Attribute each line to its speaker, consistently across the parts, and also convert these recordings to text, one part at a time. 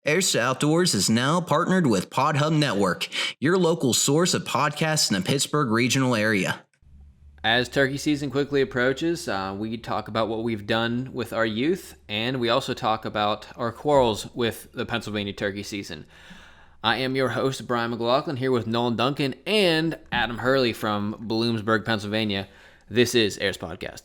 Speaker 1: Heirs to Outdoors is now partnered with PodHub Network, your local source of podcasts in the Pittsburgh regional area.
Speaker 2: As turkey season quickly approaches, we talk about what we've done with our youth, and we also talk about our quarrels with the Pennsylvania turkey season. I am your host, Brian McLaughlin, here with Nolan Duncan and Adam Hurley from Bloomsburg, Pennsylvania. This is Heirs Podcast.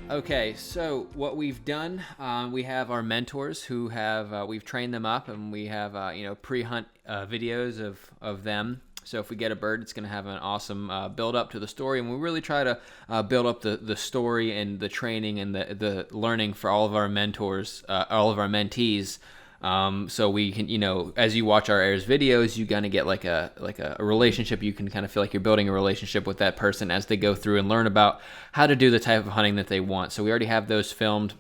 Speaker 2: Okay, so what we've done, we have our mentors who have, we've trained them up, and we have, pre-hunt videos of them. So if we get a bird, it's going to have an awesome build up to the story, and we really try to build up the story and the training and the learning for all of our mentors, all of our mentees. So we can, as you watch our Heirs videos, you kind of get like a relationship. You can kind of feel like you're building a relationship with that person as they go through and learn about how to do the type of hunting that they want. So we already have those filmed.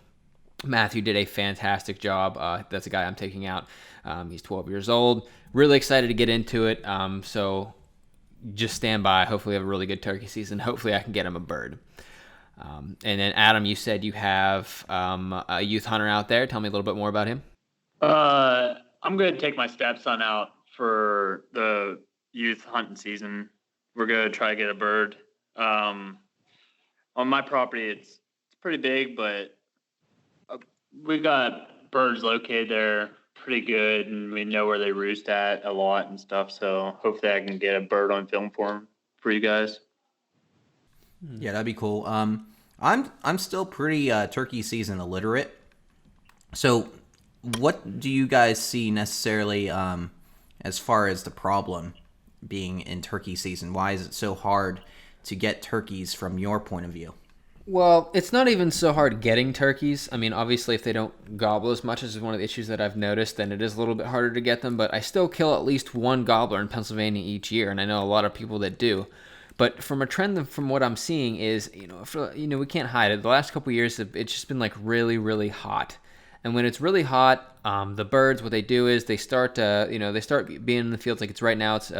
Speaker 2: Matthew did a fantastic job. That's a guy I'm taking out. He's 12 years old. Really excited to get into it. So just stand by. Hopefully we have a really good turkey season. Hopefully I can get him a bird. And then Adam, you said you have a youth hunter out there. Tell me a little bit more about him.
Speaker 3: I'm going to take my stepson out for the youth hunting season. We're going to try to get a bird. On my property, it's pretty big, but we got birds located there pretty good, and we know where they roost at a lot and stuff. So hopefully I can get a bird on film for you guys.
Speaker 4: Yeah, that'd be cool. I'm still pretty turkey season illiterate. So what do you guys see necessarily as far as the problem being in turkey season? Why is it so hard to get turkeys from your point of view?
Speaker 2: Well, it's not even so hard getting turkeys. I mean, obviously, if they don't gobble as much, as is one of the issues that I've noticed, then it is a little bit harder to get them. But I still kill at least one gobbler in Pennsylvania each year, and I know a lot of people that do. But from a trend, from what I'm seeing is, we can't hide it. The last couple of years, it's just been like really, really hot. And when it's really hot, the birds, what they do is they start, they start being in the fields like it's right now. It's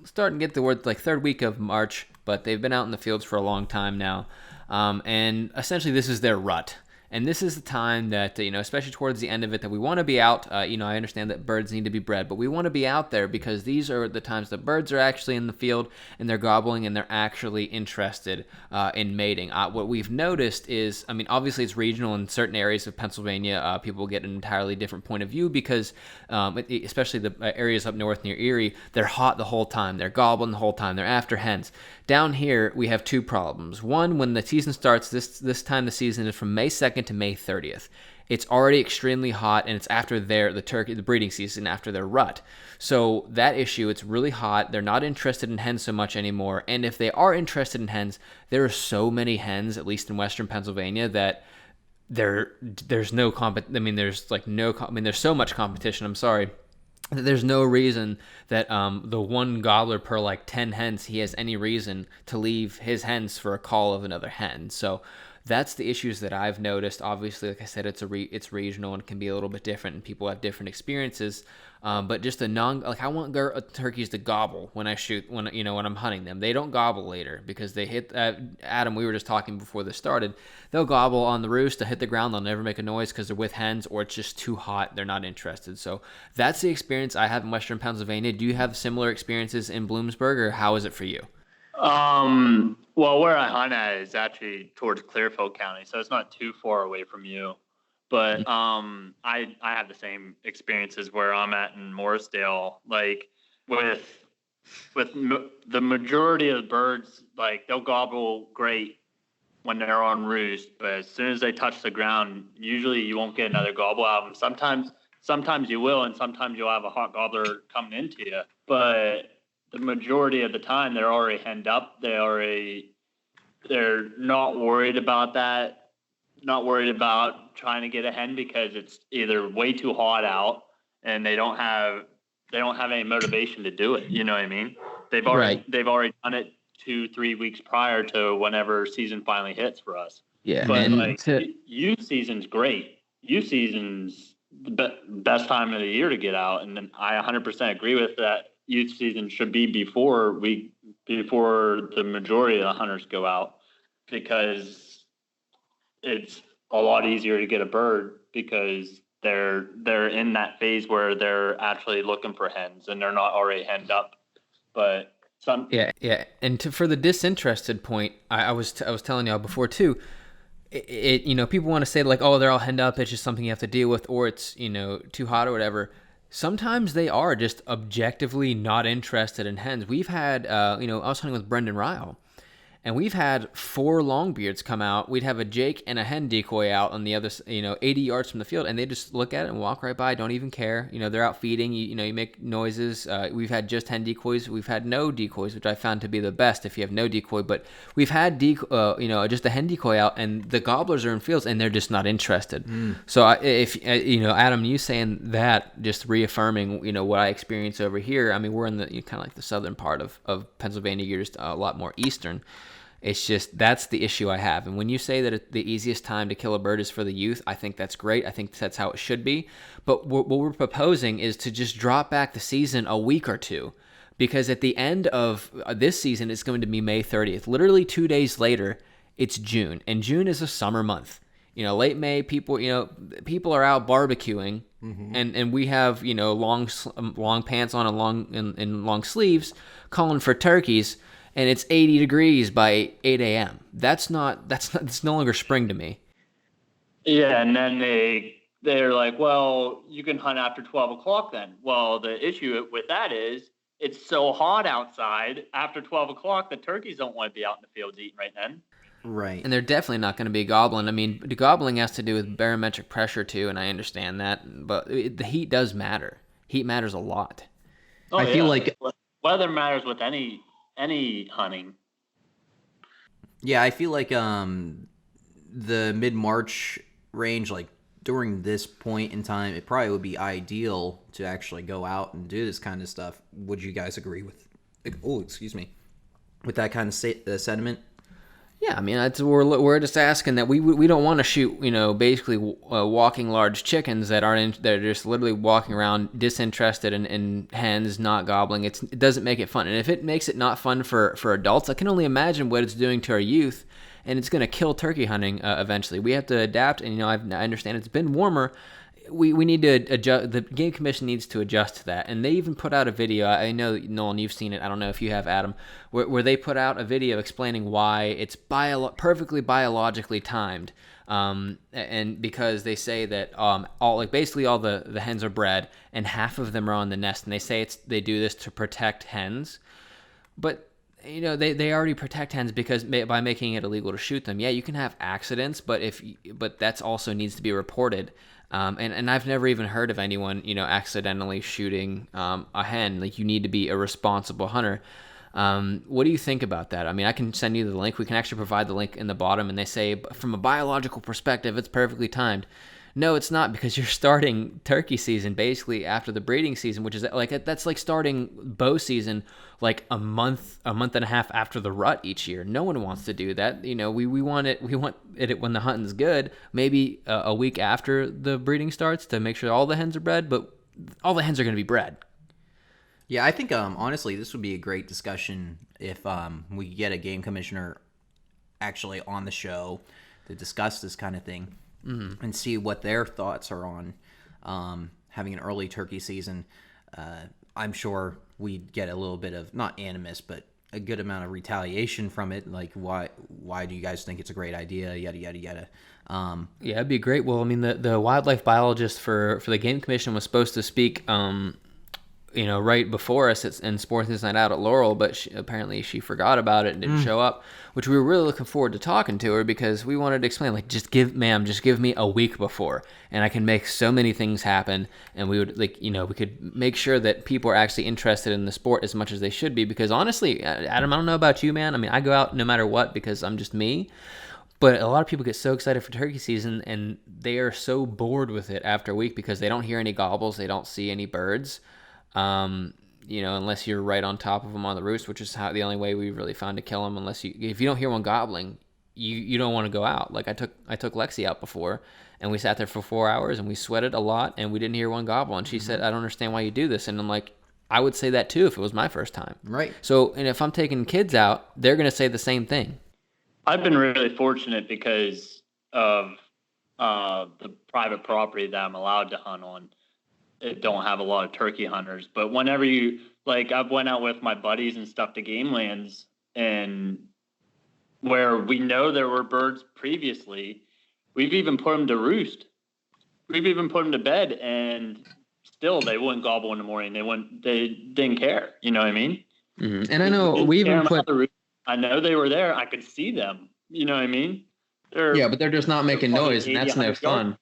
Speaker 2: starting to get the word like third week of March, but they've been out in the fields for a long time now. And essentially this is their rut. And this is the time that, especially towards the end of it, that we want to be out. I understand that birds need to be bred, but we want to be out there because these are the times that birds are actually in the field and they're gobbling and they're actually interested in mating. What we've noticed is, obviously it's regional in certain areas of Pennsylvania. People get an entirely different point of view because, especially the areas up north near Erie, they're hot the whole time. They're gobbling the whole time. They're after hens. Down here, we have two problems. One, when the season starts, this time the season is from May 2nd to May 30th. It's already extremely hot, and it's after the breeding season, after their rut. So that issue, it's really hot. They're not interested in hens so much anymore. And if they are interested in hens, there are so many hens, at least in Western Pennsylvania, that there's no there's so much competition. I'm sorry. There's no reason that the one gobbler per like 10 hens, he has any reason to leave his hens for a call of another hen. So that's the issues that I've noticed. Obviously, like I said, it's regional and can be a little bit different, and people have different experiences. But just I want turkeys to gobble when I shoot, when I'm hunting them. They don't gobble later because they hit. Adam, we were just talking before this started. They'll gobble on the roost to hit the ground. They'll never make a noise because they're with hens, or it's just too hot. They're not interested. So that's the experience I have in Western Pennsylvania. Do you have similar experiences in Bloomsburg, or how is it for you?
Speaker 3: Well, where I hunt at is actually towards Clearfield County, so it's not too far away from you. But I have the same experiences where I'm at in Morrisdale. Like with the majority of the birds, like they'll gobble great when they're on roost, but as soon as they touch the ground, usually you won't get another gobble out of them. Sometimes you will, and sometimes you'll have a hot gobbler coming into you. But the majority of the time, they're already henned up. They're not worried about that. Not worried about trying to get a hen because it's either way too hot out and they don't have any motivation to do it. You know what I mean? They've already done it 2-3 weeks prior to whenever season finally hits for us.
Speaker 2: Yeah,
Speaker 3: but youth season's great. Youth season's the best time of the year to get out, and then I 100% agree with that. youth season should be before the majority of the hunters go out, because it's a lot easier to get a bird because they're in that phase where they're actually looking for hens and they're not already henned up. But
Speaker 2: yeah. And for the disinterested point, I was telling y'all before too. It people want to say like, oh, they're all henned up, it's just something you have to deal with, or it's too hot or whatever. Sometimes they are just objectively not interested in hens. We've had I was hunting with Brendan Ryle, and we've had 4 longbeards come out. We'd have a Jake and a hen decoy out on the other 80 yards from the field, and they just look at it and walk right by, don't even care. They're out feeding, you make noises. We've had just hen decoys. We've had no decoys, which I found to be the best if you have no decoy. But we've had just a hen decoy out, and the gobblers are in fields, and they're just not interested. So if Adam, you saying that, just reaffirming what I experience over here. I mean, we're in the kind of like the southern part of Pennsylvania. You're just a lot more eastern. It's just, that's the issue I have. And when you say that the easiest time to kill a bird is for the youth, I think that's great. I think that's how it should be. But what we're proposing is to just drop back the season a week or two, because at the end of this season, it's going to be May 30th. Literally 2 days later, it's June. And June is a summer month. Late May, people are out barbecuing, and we have long pants on and long sleeves, calling for turkeys. And it's 80 degrees by 8 a.m. That's no longer spring to me.
Speaker 3: Yeah, and then they're like, well, you can hunt after 12 o'clock then. Well, the issue with that is it's so hot outside after 12 o'clock, the turkeys don't want to be out in the fields eating right then.
Speaker 4: Right.
Speaker 2: And they're definitely not going to be gobbling. I mean, the gobbling has to do with barometric pressure too, and I understand that. But the heat does matter. Heat matters a lot.
Speaker 3: I feel like weather matters with any hunting.
Speaker 4: Yeah, I feel like the mid-March range, like during this point in time, it probably would be ideal to actually go out and do this kind of stuff. Would you guys agree with? With that kind of sentiment?
Speaker 2: Yeah, I mean, we're just asking that we don't want to shoot, basically walking large chickens that they're just literally walking around disinterested in hens, not gobbling. It doesn't make it fun. And if it makes it not fun for adults, I can only imagine what it's doing to our youth, and it's going to kill turkey hunting eventually. We have to adapt, and I understand it's been warmer. We need to adjust. The Game Commission needs to adjust to that, and they even put out a video. I know, Nolan, you've seen it. I don't know if you have, Adam, where they put out a video explaining why it's perfectly biologically timed, and because they say that basically all the hens are bred, and half of them are on the nest, and they say they do this to protect hens, but they already protect hens because by making it illegal to shoot them. Yeah, you can have accidents, but that's also needs to be reported. And I've never even heard of anyone, accidentally shooting a hen. Like, you need to be a responsible hunter. What do you think about that? I mean, I can send you the link. We can actually provide the link in the bottom, and they say from a biological perspective, it's perfectly timed. No, it's not, because you're starting turkey season basically after the breeding season, which is that's like starting bow season like a month and a half after the rut each year. No one wants to do that. We want it when the hunting's good, maybe a week after the breeding starts to make sure all the hens are bred, but all the hens are going to be bred.
Speaker 4: Yeah, I think honestly this would be a great discussion if we get a game commissioner actually on the show to discuss this kind of thing. Mm-hmm. And see what their thoughts are on having an early turkey season. I'm sure we'd get a little bit of, not animus, but a good amount of retaliation from it. Like, why do you guys think it's a great idea? Yada, yada, yada.
Speaker 2: Yeah, it'd be great. Well, I mean, the wildlife biologist for the Game Commission was supposed to speak right before us in Sports Night Out at Laurel, but apparently she forgot about it and didn't show up, which we were really looking forward to talking to her, because we wanted to explain, like, just give me a week before, and I can make so many things happen, and we would, we could make sure that people are actually interested in the sport as much as they should be, because honestly, Adam, I don't know about you, man. I mean, I go out no matter what because I'm just me. But a lot of people get so excited for turkey season, and they are so bored with it after a week because they don't hear any gobbles, they don't see any birds. Unless you're right on top of them on the roost, which is the only way we really found to kill them. If you don't hear one gobbling, you don't want to go out. Like, I took Lexi out before, and we sat there for 4 hours, and we sweated a lot, and we didn't hear one gobble. And she said, "I don't understand why you do this." And I'm like, I would say that too if it was my first time.
Speaker 4: Right.
Speaker 2: So, and if I'm taking kids out, they're going to say the same thing.
Speaker 3: I've been really fortunate because of the private property that I'm allowed to hunt on. It don't have a lot of turkey hunters, but whenever I've went out with my buddies and stuff to game lands, and where we know there were birds previously, we've even put them to roost. We've even put them to bed, and still they wouldn't gobble in the morning. They didn't care. You know what I mean?
Speaker 2: Mm-hmm. And I know we even put.
Speaker 3: I know they were there. I could see them. You know what I mean?
Speaker 2: But they're just not making noise, and that's no fun.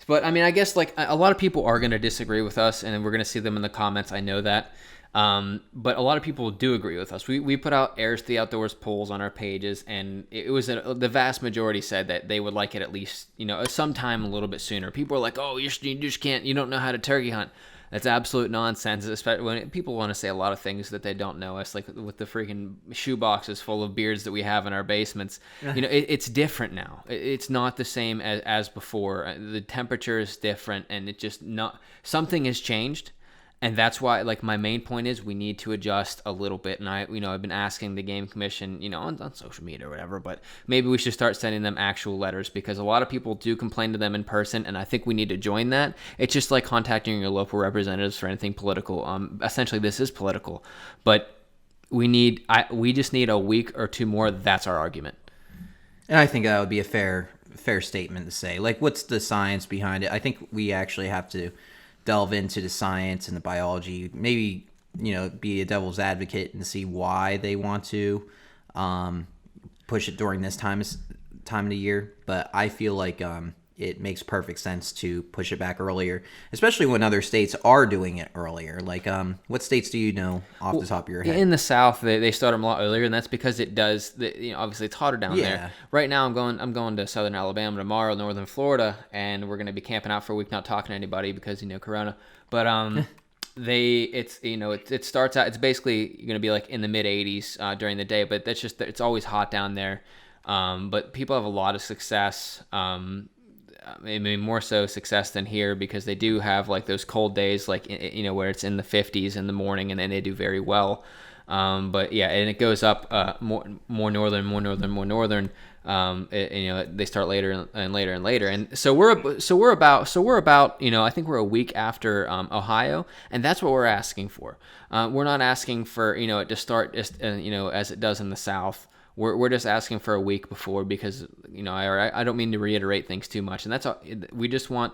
Speaker 2: But I mean, I guess like a lot of people are going to disagree with us, and we're going to see them in the comments. I know that. But a lot of people do agree with us. We put out Heirs to the Outdoors polls on our pages, and it was the vast majority said that they would like it at least, sometime a little bit sooner. People are like, oh, you just can't, you don't know how to turkey hunt. That's absolute nonsense, especially when people want to say a lot of things that they don't know us, like with the freaking shoe boxes full of beards that we have in our basements. It's different now. It's not the same as before. The temperature is different, and it just something has changed. And that's why, like, my main point is we need to adjust a little bit. And I've been asking the game commission, on social media or whatever, but maybe we should start sending them actual letters, because a lot of people do complain to them in person, and I think we need to join that. It's just like contacting your local representatives for anything political. Essentially, this is political, but we just need a week or two more. That's our argument.
Speaker 4: And I think that would be a fair statement to say. Like, what's the science behind it? I think we actually have to delve into the science and the biology, maybe, be a devil's advocate and see why they want to push it during this time of the year. But I feel like it makes perfect sense to push it back earlier, especially when other states are doing it earlier. Like, what states do you know off the top of your head?
Speaker 2: In the South, they start them a lot earlier, and that's because it does. Obviously, it's hotter down there. Right now, I'm going to Southern Alabama tomorrow, Northern Florida, and we're going to be camping out for a week, not talking to anybody because Corona. But it starts out. It's basically going to be like in the mid 80s during the day, but that's just it's always hot down there. But people have a lot of success. I mean, more so success than here, because they do have like those cold days, like, where it's in the 50s in the morning, and then they do very well. But yeah, and it goes up more northern. They start later and later, and so we're about I think we're a week after Ohio, and that's what we're asking for. We're not asking for it to start just as it does in the South. We're just asking for a week before, because I don't mean to reiterate things too much, and that's all. We just want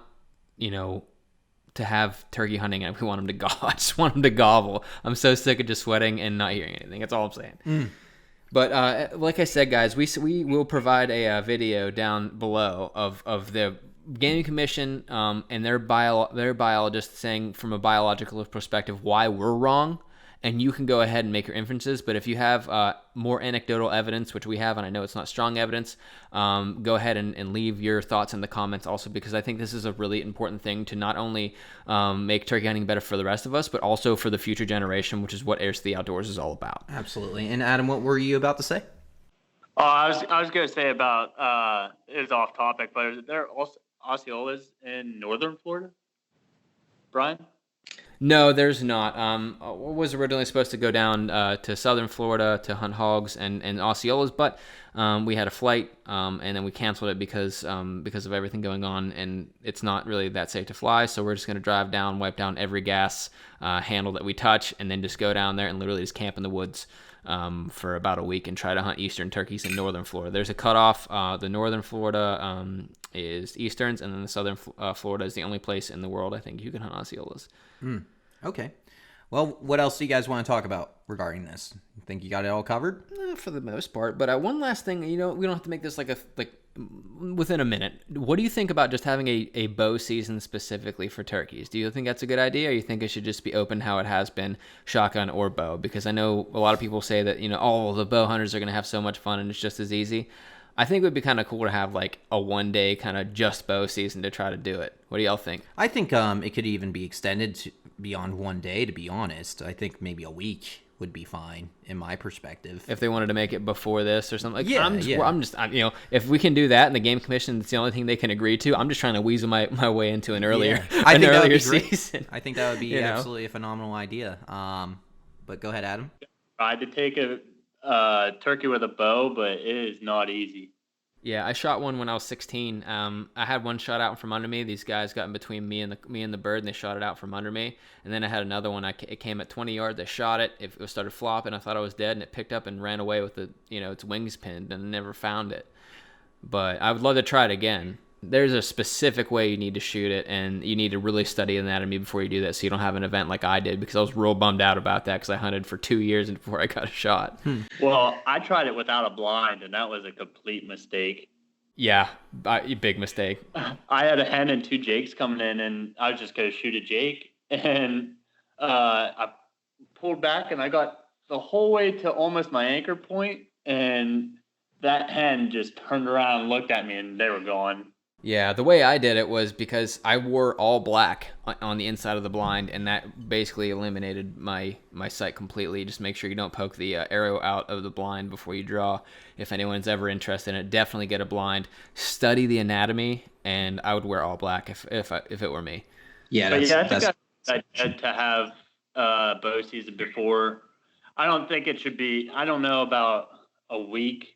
Speaker 2: to have turkey hunting, and we want them to gobble. I just want them to gobble. I'm so sick of just sweating and not hearing anything. That's all I'm saying. But like I said, guys, we will provide a video down below of the Gaming Commission and their biologists saying from a biological perspective why we're wrong. And you can go ahead and make your inferences. But if you have more anecdotal evidence, which we have, and I know it's not strong evidence, go ahead and leave your thoughts in the comments also, because I think this is a really important thing to not only make turkey hunting better for the rest of us, but also for the future generation, which is what Heirs to the Outdoors is all about.
Speaker 4: Absolutely. And Adam, what were you about to say?
Speaker 3: I was going to say about, it's off topic, but is there also Osceolas in northern Florida, Brian?
Speaker 2: No, there's not. Was originally supposed to go down to southern Florida to hunt hogs and Osceolas, but we had a flight and then we canceled it because of everything going on, and it's not really that safe to fly. So we're just going to drive down, wipe down every gas handle that we touch, and then just go down there and literally just camp in the woods for about a week and try to hunt eastern turkeys in northern Florida. There's a cutoff. The northern Florida is easterns, and then the southern Florida is the only place in the world I think you can hunt Osceolas.
Speaker 4: Okay. Well, what else do you guys want to talk about regarding this? You think you got it all covered?
Speaker 2: For the most part. But one last thing, we don't have to make this like within a minute. What do you think about just having a bow season specifically for turkeys? Do you think that's a good idea, or you think it should just be open how it has been, shotgun or bow? Because I know a lot of people say that, the bow hunters are going to have so much fun and it's just as easy. I think it would be kind of cool to have like a 1 day kind of just bow season to try to do it. What do y'all think?
Speaker 4: I think it could even be extended to beyond 1 day, to be honest. I think maybe a week would be fine in my perspective.
Speaker 2: If they wanted to make it before this or something, like,
Speaker 4: Yeah,
Speaker 2: I'm just, if we can do that and the game commission, it's the only thing they can agree to. I'm just trying to weasel my way into an earlier,
Speaker 4: I think that would
Speaker 2: earlier
Speaker 4: be great.
Speaker 2: season.
Speaker 4: I think that would be absolutely a phenomenal idea. But go ahead, Adam.
Speaker 3: Tried to take a turkey with a bow, but it is not easy.
Speaker 2: Yeah, I shot one when I was 16. I had one shot out from under me. These guys got in between me and the bird, and they shot it out from under me. And then I had another one. It came at 20 yards. I shot it. It started flopping. I thought I was dead, and it picked up and ran away with its wings pinned, and never found it. But I would love to try it again. There's a specific way you need to shoot it, and you need to really study anatomy before you do that, so you don't have an event like I did, because I was real bummed out about that because I hunted for 2 years before I got a shot.
Speaker 3: Well, I tried it without a blind, and that was a complete mistake.
Speaker 2: Yeah, big mistake.
Speaker 3: I had a hen and 2 jakes coming in, and I was just going to shoot a jake. And I pulled back, and I got the whole way to almost my anchor point, and that hen just turned around and looked at me, and they were gone.
Speaker 2: Yeah, the way I did it was because I wore all black on the inside of the blind, and that basically eliminated my sight completely. Just make sure you don't poke the arrow out of the blind before you draw. If anyone's ever interested in it, definitely get a blind. Study the anatomy, and I would wear all black if it were me.
Speaker 4: Yeah,
Speaker 3: I think I had to have bow season before. I don't think it should be. I don't know about a week.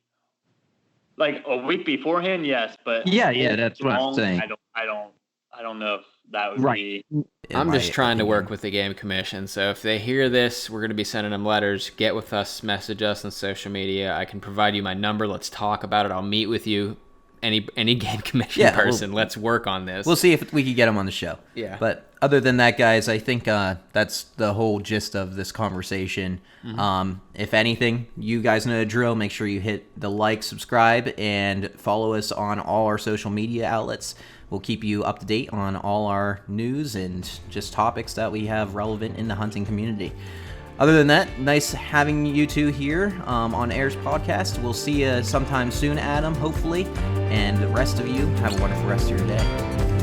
Speaker 3: Like a week beforehand, yes, but
Speaker 5: that's what I'm saying.
Speaker 3: I don't know if that would be.
Speaker 2: I'm just trying to work with the game commission. So if they hear this, we're going to be sending them letters. Get with us, message us on social media. I can provide you my number. Let's talk about it. I'll meet with you. Any game commission person. Let's work on this.
Speaker 4: We'll see if we can get them on the show.
Speaker 2: Yeah.
Speaker 4: But other than that, guys, I think that's the whole gist of this conversation. If anything, you guys know the drill. Make sure you hit the like, subscribe, and follow us on all our social media outlets. We'll keep you up to date on all our news and just topics that we have relevant in the hunting community. Other than that, nice having you two here on Heirs Podcast. We'll see you sometime soon, Adam, hopefully. And the rest of you, have a wonderful rest of your day.